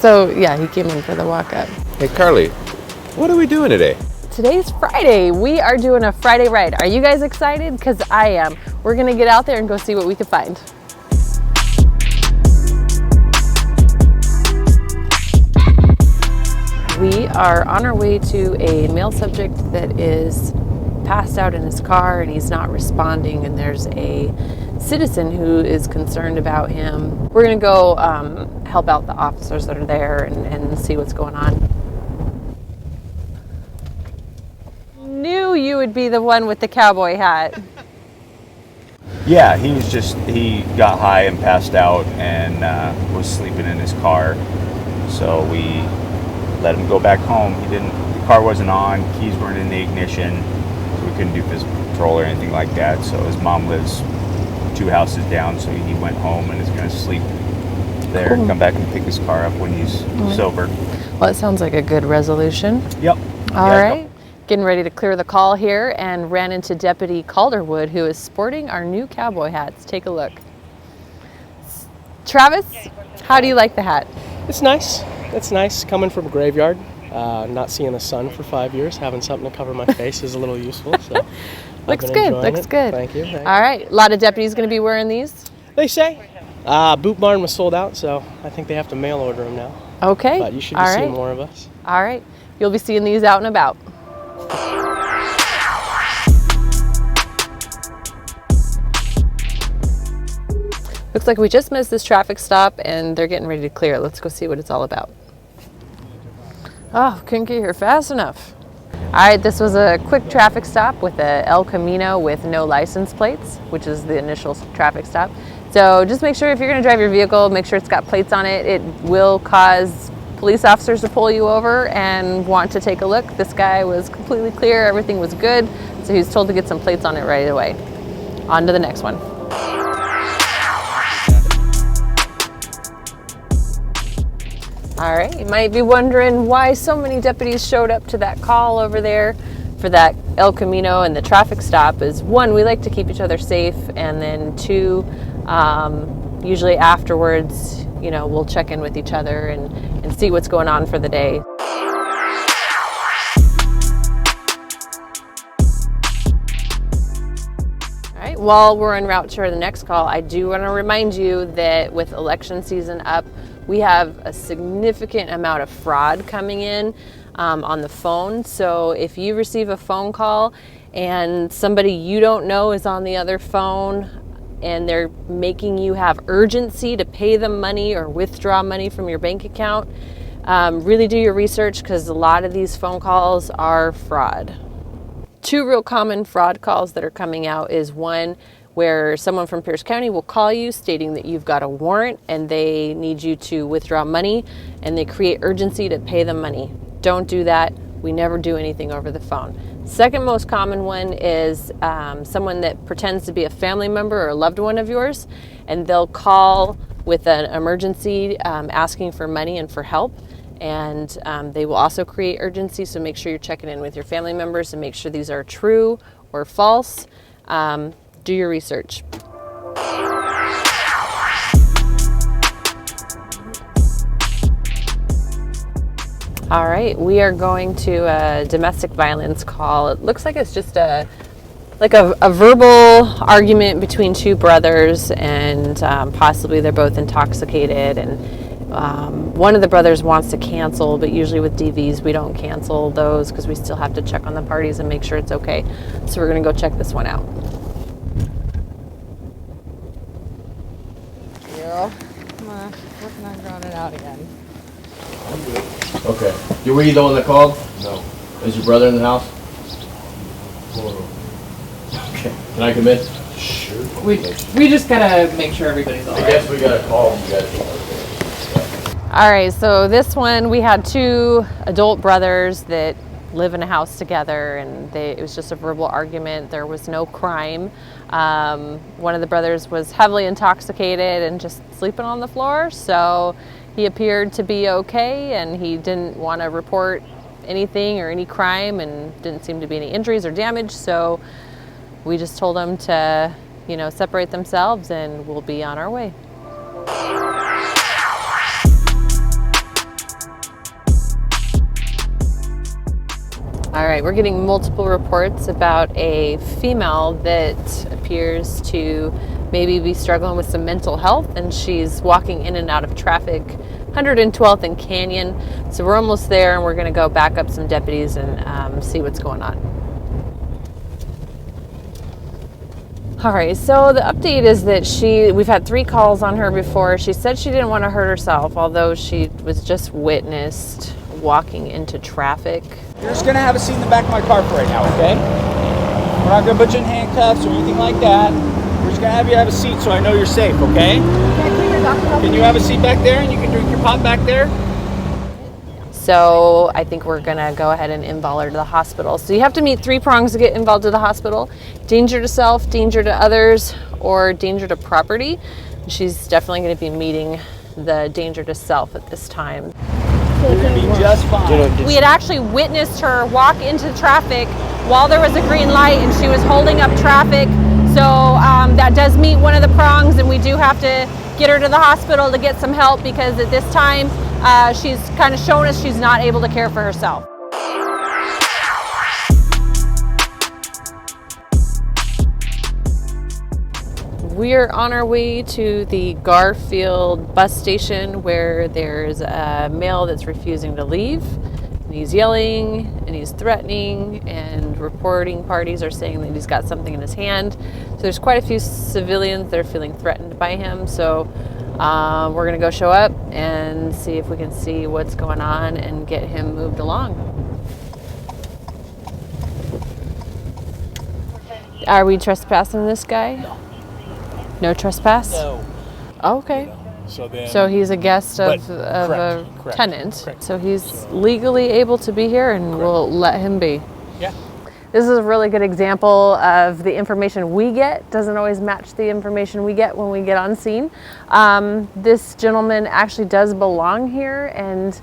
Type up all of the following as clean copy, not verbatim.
So yeah, he came in for the walk-up. Hey Carly, what are we doing today? Today's Friday. We are doing a Friday ride. Are you guys excited? Because I am. We're gonna get out there and go see what we can find. We are on our way to a male subject that is passed out in his car and he's not responding, and there's a citizen who is concerned about him. We're gonna go help out the officers that are there and see what's going on. Knew you would be the one with the cowboy hat. Yeah, he got high and passed out and was sleeping in his car. So we let him go back home. The car wasn't on, keys weren't in the ignition, so we couldn't do physical control or anything like that. So his mom lives 2 houses down, so he went home and is gonna sleep there, Cool. come back and pick his car up when he's sober. Well, it sounds like a good resolution. Yep. All right. Getting ready to clear the call here and ran into Deputy Calderwood, who is sporting our new cowboy hats. Take a look. Travis, how do you like the hat? It's nice. It's nice coming from a graveyard. Not seeing the sun for 5 years, having something to cover my face is a little useful. So Looks good. Looks good. Thank you. All right. A lot of deputies going to be wearing these. They say. Boot Barn was sold out, so I think they have to mail order them now. Okay. But you should be seeing more of us. All right. You'll be seeing these out and about. Looks like we just missed this traffic stop and they're getting ready to clear. Let's go see what it's all about. Oh, couldn't get here fast enough. All right, this was a quick traffic stop with a El Camino with no license plates, which is the initial traffic stop. So just make sure if you're gonna drive your vehicle, make sure it's got plates on it. It will cause police officers to pull you over and want to take a look. This guy was completely clear, everything was good, so he was told to get some plates on it right away. On to the next one. All right, you might be wondering why so many deputies showed up to that call over there for that El Camino and the traffic stop. Is one, we like to keep each other safe, and then two, usually afterwards, you know, we'll check in with each other and see what's going on for the day. All right, while we're en route to the next call, I do want to remind you that with election season up, we have a significant amount of fraud coming in on the phone. So if you receive a phone call and somebody you don't know is on the other phone and they're making you have urgency to pay them money or withdraw money from your bank account, really do your research, because a lot of these phone calls are fraud. 2 real common fraud calls that are coming out is one where someone from Pierce County will call you stating that you've got a warrant and they need you to withdraw money, and they create urgency to pay them money. Don't do that. We never do anything over the phone. Second most common one is someone that pretends to be a family member or a loved one of yours, and they'll call with an emergency asking for money and for help. And they will also create urgency, so make sure you're checking in with your family members and make sure these are true or false. Do your research. All right, we are going to a domestic violence call. It looks like it's just a verbal argument between 2 brothers, and possibly they're both intoxicated, and one of the brothers wants to cancel, but usually with DVs we don't cancel those because we still have to check on the parties and make sure it's okay. So we're gonna go check this one out. Come on, working on drawing it out again. Okay. Were you the one that called? No. Is your brother in the house? Okay. Can I come in? Sure. We just gotta make sure everybody's all I right. guess we got a call. You guys. All right, so this one, we had 2 adult brothers that live in a house together, and it was just a verbal argument. There was no crime. One of the brothers was heavily intoxicated and just sleeping on the floor, so he appeared to be okay, and he didn't want to report anything or any crime, and didn't seem to be any injuries or damage, so we just told him to, you know, separate themselves, and we'll be on our way. All right, we're getting multiple reports about a female that appears to maybe be struggling with some mental health, and she's walking in and out of traffic, 112th and Canyon. So we're almost there, and we're going to go back up some deputies and see what's going on. All right, so the update is that we've had 3 calls on her before. She said she didn't want to hurt herself, although she was just witnessed walking into traffic. You're just gonna have a seat in the back of my car for right now, okay? We're not gonna put you in handcuffs or anything like that. We're just gonna have you have a seat so I know you're safe, okay? Can you have a seat back there and you can drink your pop back there? So I think we're gonna go ahead and involve her to the hospital. So you have to meet 3 prongs to get involved to the hospital: danger to self, danger to others, or danger to property. She's definitely gonna be meeting the danger to self at this time. You're gonna be just fine. We had actually witnessed her walk into traffic while there was a green light, and she was holding up traffic. So that does meet one of the prongs, and we do have to get her to the hospital to get some help, because at this time she's kind of shown us she's not able to care for herself. We're on our way to the Garfield bus station, where there's a male that's refusing to leave. And he's yelling and he's threatening, and reporting parties are saying that he's got something in his hand. So there's quite a few civilians that are feeling threatened by him. So we're gonna go show up and see if we can see what's going on and get him moved along. Are we trespassing this guy? No. No trespass? No. Oh, okay. So he's a guest of a tenant. Correct. So he's legally able to be here, and we'll let him be. Yeah. This is a really good example of the information we get doesn't always match the information we get when we get on scene. This gentleman actually does belong here, and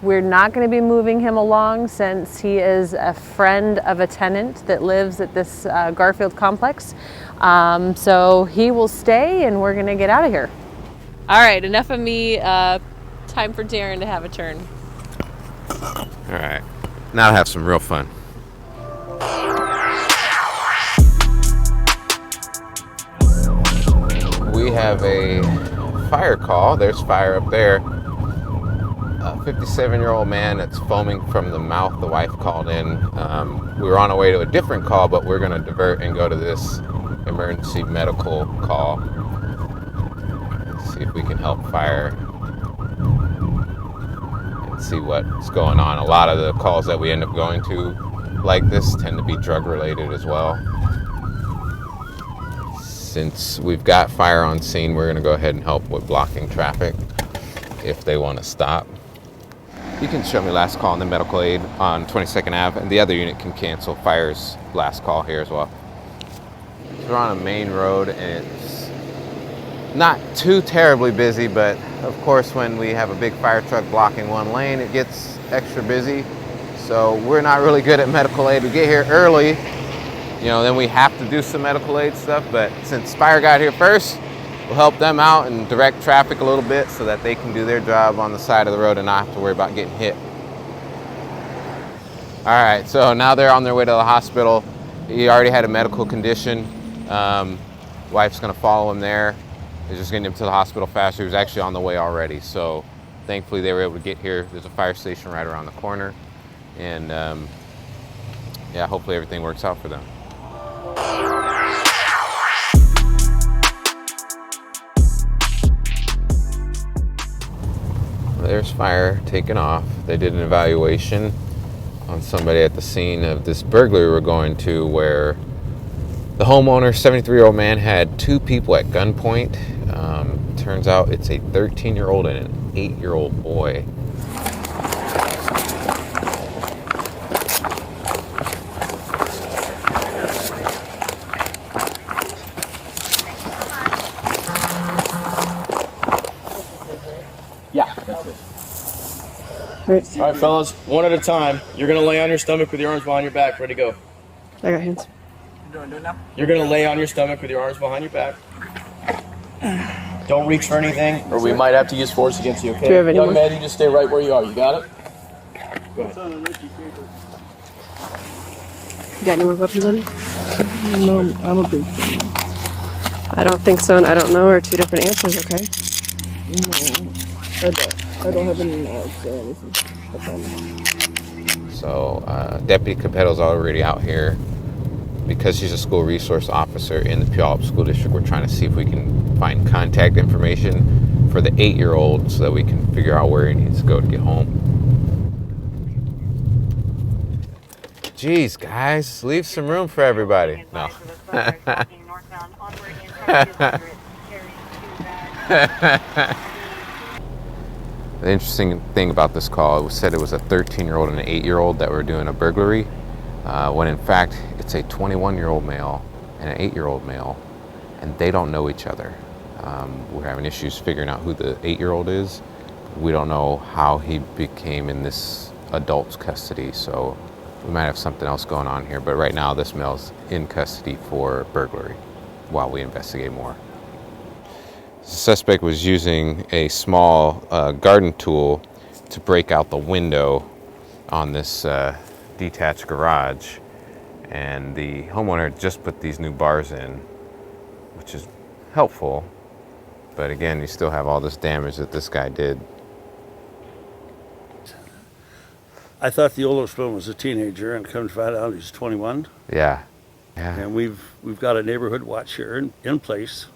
we're not going to be moving him along since he is a friend of a tenant that lives at this Garfield complex. So he will stay, and we're going to get out of here. All right, enough of me. Time for Darren to have a turn. All right, now to have some real fun. We have a fire call. There's fire up there. A 57-year-old man that's foaming from the mouth. The wife called in. We were on our way to a different call, but we're going to divert and go to this emergency medical call. See if we can help fire and see what's going on. A lot of the calls that we end up going to like this tend to be drug related as well. Since we've got fire on scene, we're going to go ahead and help with blocking traffic if they want to stop. You can show me last call on the medical aid on 22nd Ave, and the other unit can cancel fire's last call here as well. We're on a main road, and it's not too terribly busy, but of course when we have a big fire truck blocking one lane, it gets extra busy. So we're not really good at medical aid. We get here early, then we have to do some medical aid stuff, but since fire got here first, we'll help them out and direct traffic a little bit so that they can do their job on the side of the road and not have to worry about getting hit. All right, so now they're on their way to the hospital. He already had a medical condition. Wife's gonna follow him there. They're just getting him to the hospital faster. He was actually on the way already, so thankfully they were able to get here. There's a fire station right around the corner, and yeah, hopefully everything works out for them. There's fire taking off. They did an evaluation on somebody at the scene of this burglary we're going to, where the homeowner, 73-year-old man, had 2 people at gunpoint. Turns out it's a 13-year-old and an 8-year-old boy. Yeah, that's it. All right, fellas, one at a time. You're gonna lay on your stomach with your arms behind your back, ready to go. I got hands. Do it now. You're gonna lay on your stomach with your arms behind your back. Don't reach for anything, or we might have to use force against you, okay? Do we have any Young more? man, you just stay right where you are. You got it? Go ahead. You got any more weapons on you? No, I don't think so. I don't think so, and I don't know are two different answers, okay? No, I don't. I don't have any knives or anything. I promise. So Deputy Cappetto's already out here. Because she's a school resource officer in the Puyallup School District, we're trying to see if we can find contact information for the 8-year-old so that we can figure out where he needs to go to get home. Jeez, guys, leave some room for everybody. No. The interesting thing about this call, it was said it was a 13-year-old and an 8-year-old that were doing a burglary, when in fact it's a 21-year-old male and an 8-year-old male, and they don't know each other. We're having issues figuring out who the 8-year-old is. We don't know how he became in this adult's custody, so we might have something else going on here. But right now, this male's in custody for burglary while we investigate more. The suspect was using a small garden tool to break out the window on this detached garage, and the homeowner just put these new bars in, which is helpful, but again, you still have all this damage that this guy did. I thought the oldest one was a teenager, and come to find out he's 21. Yeah. And we've got a neighborhood watch here in place,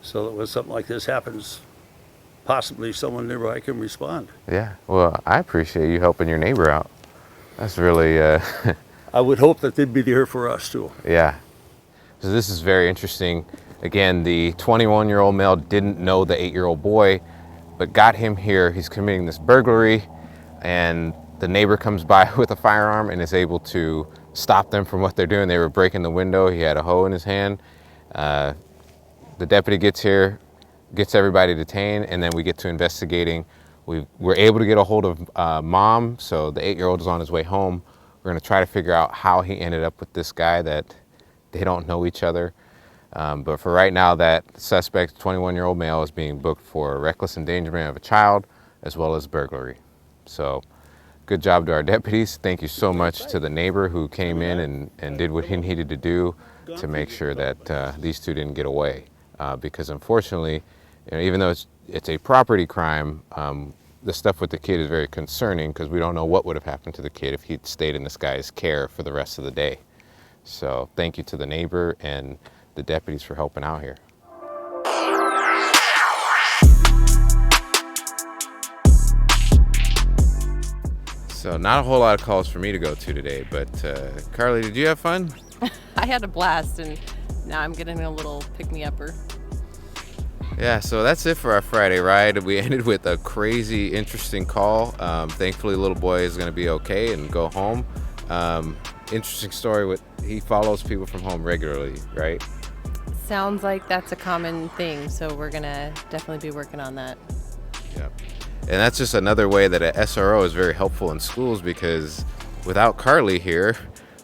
so that when something like this happens, possibly someone nearby can respond. Yeah, well, I appreciate you helping your neighbor out. That's really I would hope that they'd be there for us too. Yeah. So this is very interesting. Again, the 21-year-old male didn't know the 8-year-old boy, but got him here. He's committing this burglary, and the neighbor comes by with a firearm and is able to stop them from what they're doing. They were breaking the window. He had a hoe in his hand. The deputy gets here, gets everybody detained, and then we get to investigating. We're able to get a hold of mom, so the 8-year-old is on his way home. We're going to try to figure out how he ended up with this guy that they don't know each other. But for right now, that suspect, 21-year-old male, is being booked for reckless endangerment of a child as well as burglary. So good job to our deputies. Thank you so much to the neighbor who came in and did what he needed to do to make sure that these two didn't get away. Because unfortunately, even though it's a property crime, the stuff with the kid is very concerning because we don't know what would have happened to the kid if he'd stayed in this guy's care for the rest of the day. So thank you to the neighbor and the deputies for helping out here. So not a whole lot of calls for me to go to today, but Carly, did you have fun? I had a blast, and now I'm getting a little pick-me-upper. Yeah, so that's it for our Friday ride. We ended with a crazy, interesting call. Thankfully, little boy is going to be okay and go home. Interesting story. He follows people from home regularly, right? Sounds like that's a common thing, so we're going to definitely be working on that. Yep. And that's just another way that an SRO is very helpful in schools, because without Carly here,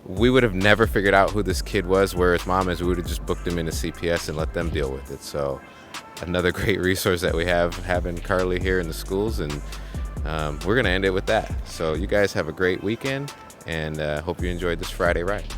we would have never figured out who this kid was, where his mom is. We would have just booked him into CPS and let them deal with it. So another great resource that we have, having Carly here in the schools, and we're going to end it with that. So you guys have a great weekend, and hope you enjoyed this Friday ride.